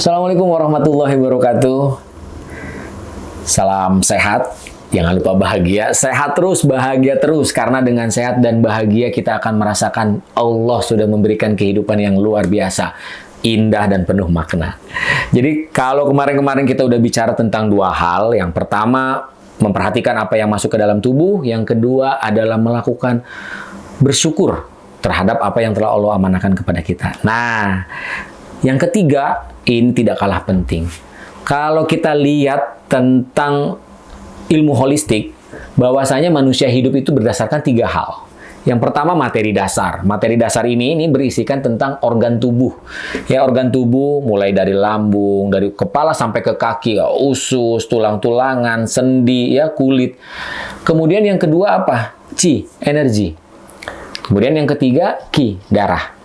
Assalamualaikum warahmatullahi wabarakatuh. Salam sehat, jangan lupa bahagia. Sehat terus, bahagia terus. Karena dengan sehat dan bahagia kita akan merasakan Allah sudah memberikan kehidupan yang luar biasa, indah dan penuh makna. Jadi kalau kemarin-kemarin kita udah bicara tentang dua hal. Yang pertama, memperhatikan apa yang masuk ke dalam tubuh. Yang kedua adalah melakukan bersyukur terhadap apa yang telah Allah amanahkan kepada kita. Nah, yang ketiga, ini tidak kalah penting. Kalau kita lihat tentang ilmu holistik, bahwasanya manusia hidup itu berdasarkan tiga hal. Yang pertama, materi dasar. Materi dasar ini berisikan tentang organ tubuh. Ya, organ tubuh mulai dari lambung, dari kepala sampai ke kaki, usus, tulang-tulangan, sendi, ya, kulit. Kemudian yang kedua apa? Chi, energi. Kemudian yang ketiga, Ki, darah.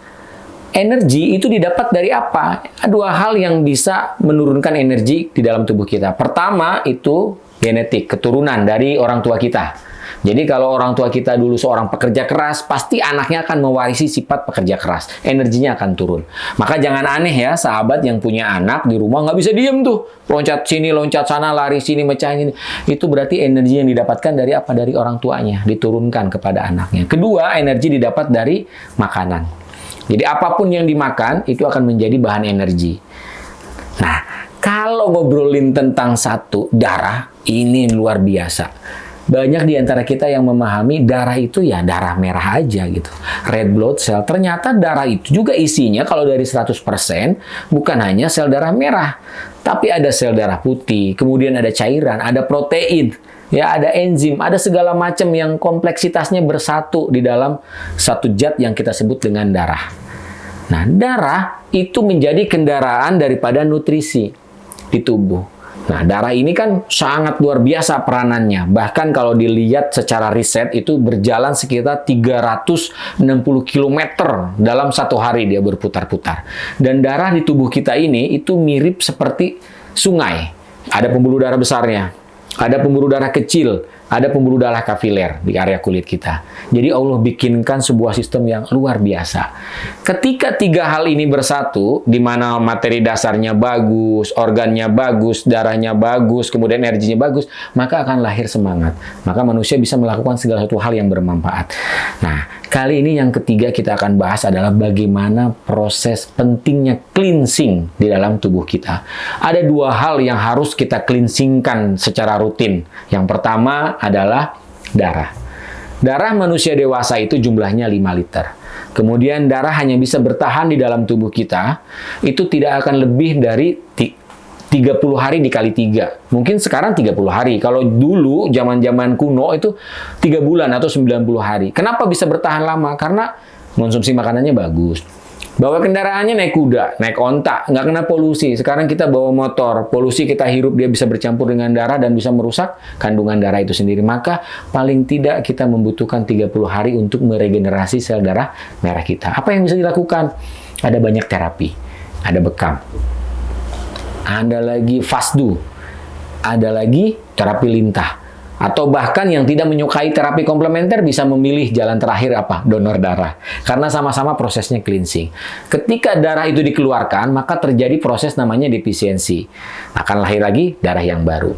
Energi itu didapat dari apa? Dua hal yang bisa menurunkan energi di dalam tubuh kita. Pertama itu genetik, keturunan dari orang tua kita. Jadi kalau orang tua kita dulu seorang pekerja keras, pasti anaknya akan mewarisi sifat pekerja keras. Energinya akan turun. Maka jangan aneh ya, sahabat yang punya anak di rumah nggak bisa diem tuh. Loncat sini, loncat sana, lari sini, mecahin ini. Itu berarti energi yang didapatkan dari apa? Dari orang tuanya, diturunkan kepada anaknya. Kedua, energi didapat dari makanan. Jadi apapun yang dimakan, itu akan menjadi bahan energi. Nah, kalau ngobrolin tentang satu, darah, ini luar biasa. Banyak di antara kita yang memahami darah itu ya darah merah aja gitu. Red blood cell. Ternyata darah itu juga isinya kalau dari 100% bukan hanya sel darah merah. Tapi ada sel darah putih, kemudian ada cairan, ada protein, ya, ada enzim, ada segala macam yang kompleksitasnya bersatu di dalam satu zat yang kita sebut dengan darah. Nah, darah itu menjadi kendaraan daripada nutrisi di tubuh. Nah, darah ini kan sangat luar biasa peranannya. Bahkan kalau dilihat secara riset itu berjalan sekitar 360 km dalam satu hari dia berputar-putar. Dan darah di tubuh kita ini itu mirip seperti sungai. Ada pembuluh darah besarnya, ada pembuluh darah kecil, ada pembuluh darah kapiler di area kulit kita. Jadi Allah bikinkan sebuah sistem yang luar biasa. Ketika tiga hal ini bersatu, di mana materi dasarnya bagus, organnya bagus, darahnya bagus, kemudian energinya bagus, maka akan lahir semangat. Maka manusia bisa melakukan segala satu hal yang bermanfaat. Nah, kali ini yang ketiga kita akan bahas adalah bagaimana proses pentingnya cleansing di dalam tubuh kita. Ada dua hal yang harus kita cleansingkan secara rutin. Yang pertama adalah darah. Darah manusia dewasa itu jumlahnya 5 liter. Kemudian darah hanya bisa bertahan di dalam tubuh kita, itu tidak akan lebih dari 30 hari dikali 3. Mungkin sekarang 30 hari. Kalau dulu, zaman-zaman kuno itu 3 bulan atau 90 hari. Kenapa bisa bertahan lama? Karena konsumsi makanannya bagus. Bawa kendaraannya naik kuda, naik onta, nggak kena polusi. Sekarang kita bawa motor, polusi kita hirup, dia bisa bercampur dengan darah dan bisa merusak kandungan darah itu sendiri. Maka paling tidak kita membutuhkan 30 hari untuk meregenerasi sel darah merah kita. Apa yang bisa dilakukan? Ada banyak terapi. Ada bekam. Ada lagi fasdu. Ada lagi terapi lintah. Atau bahkan yang tidak menyukai terapi komplementer bisa memilih jalan terakhir apa? Donor darah. Karena sama-sama prosesnya cleansing. Ketika darah itu dikeluarkan, maka terjadi proses namanya defisiensi. Akan lahir lagi darah yang baru.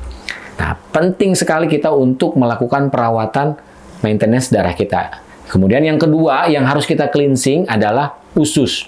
Nah, penting sekali kita untuk melakukan perawatan maintenance darah kita. Kemudian yang kedua yang harus kita cleansing adalah usus.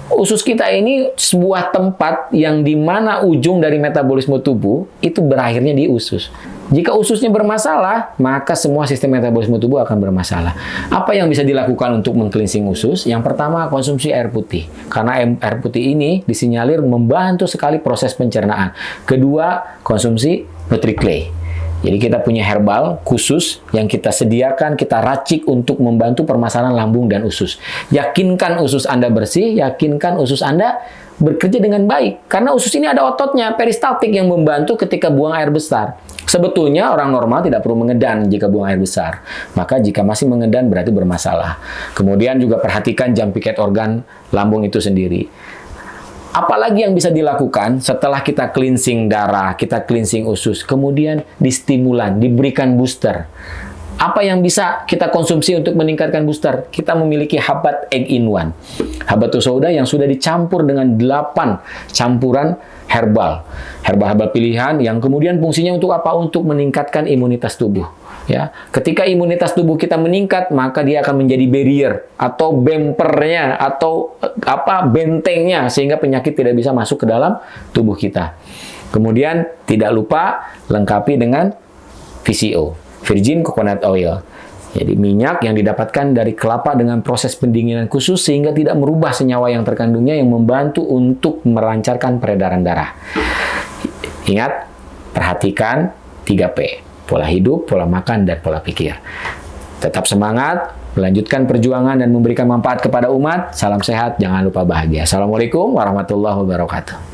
Usus kita ini sebuah tempat yang dimana ujung dari metabolisme tubuh itu berakhirnya di usus. Jika ususnya bermasalah, maka semua sistem metabolisme tubuh akan bermasalah. Apa yang bisa dilakukan untuk meng-cleansing usus? Yang pertama, konsumsi air putih. Karena air putih ini disinyalir membantu sekali proses pencernaan. Kedua, konsumsi Nutri-Clay. Jadi kita punya herbal khusus yang kita sediakan, kita racik untuk membantu permasalahan lambung dan usus. Yakinkan usus Anda bersih, yakinkan usus Anda bekerja dengan baik. Karena usus ini ada ototnya, peristaltik yang membantu ketika buang air besar. Sebetulnya orang normal tidak perlu mengedan jika buang air besar. Maka jika masih mengedan berarti bermasalah. Kemudian juga perhatikan jam piket organ lambung itu sendiri. Apalagi yang bisa dilakukan setelah kita cleansing darah, kita cleansing usus, kemudian distimulan, diberikan booster. Apa yang bisa kita konsumsi untuk meningkatkan booster? Kita memiliki Habat Egg in One. Habatus Sauda yang sudah dicampur dengan 8 campuran herbal. Herbal-herbal pilihan yang kemudian fungsinya untuk apa? Untuk meningkatkan imunitas tubuh. Ya, ketika imunitas tubuh kita meningkat, maka dia akan menjadi barrier atau bempernya atau bentengnya sehingga penyakit tidak bisa masuk ke dalam tubuh kita. Kemudian tidak lupa lengkapi dengan VCO, Virgin Coconut Oil. Jadi minyak yang didapatkan dari kelapa dengan proses pendinginan khusus sehingga tidak merubah senyawa yang terkandungnya yang membantu untuk melancarkan peredaran darah. Ingat, perhatikan 3P. Pola hidup, pola makan, dan pola pikir. Tetap semangat, melanjutkan perjuangan dan memberikan manfaat kepada umat. Salam sehat, jangan lupa bahagia. Assalamualaikum warahmatullahi wabarakatuh.